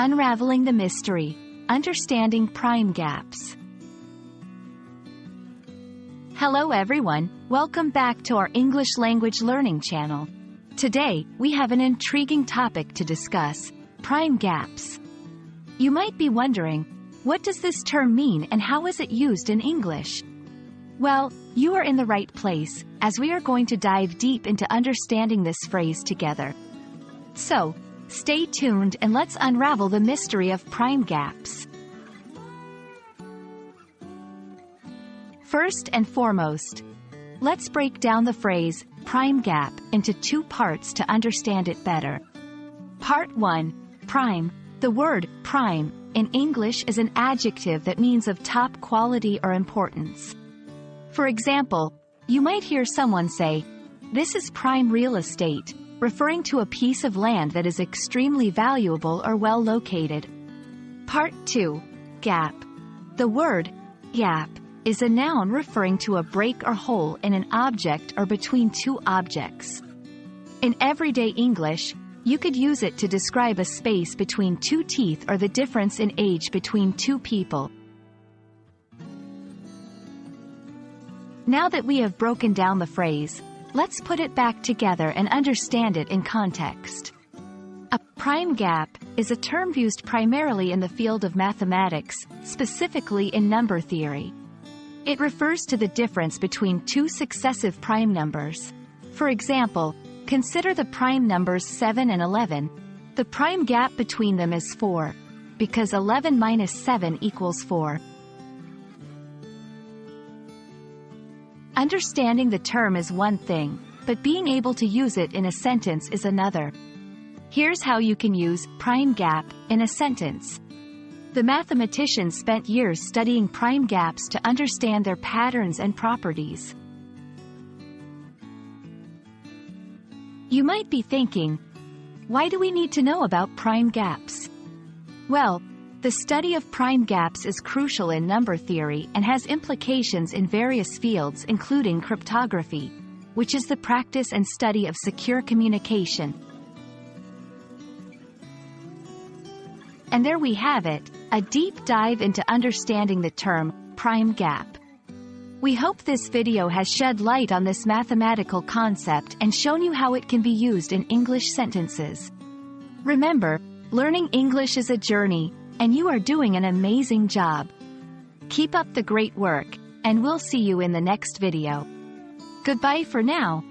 Unraveling the Mystery, Understanding Prime Gaps. Hello everyone, welcome back to our English language learning channel. Today, we have an intriguing topic to discuss, prime gaps. You might be wondering, what does this term mean and how is it used in English? Well, you are in the right place, as we are going to dive deep into understanding this phrase together. So, stay tuned and let's unravel the mystery of prime gaps. First and foremost, let's break down the phrase, prime gap, into two parts to understand it better. Part 1. Prime. The word prime in English is an adjective that means of top quality or importance. For example, you might hear someone say, "This is prime real estate," referring to a piece of land that is extremely valuable or well located. Part 2. Gap. The word gap is a noun referring to a break or hole in an object or between two objects. In everyday English, you could use it to describe a space between two teeth or the difference in age between two people. Now that we have broken down the phrase, let's put it back together and understand it in context. A prime gap is a term used primarily in the field of mathematics, specifically in number theory. It refers to the difference between two successive prime numbers. For example, consider the prime numbers 7 and 11. The prime gap between them is 4, because 11 minus 7 equals 4. Understanding the term is one thing, but being able to use it in a sentence is another. Here's how you can use prime gap in a sentence. The mathematicians spent years studying prime gaps to understand their patterns and properties. You might be thinking, why do we need to know about prime gaps? Well, the study of prime gaps is crucial in number theory and has implications in various fields including cryptography, which is the practice and study of secure communication. And there we have it, a deep dive into understanding the term prime gap. We hope this video has shed light on this mathematical concept and shown you how it can be used in English sentences. Remember, learning English is a journey, and you are doing an amazing job. Keep up the great work, and we'll see you in the next video. Goodbye for now.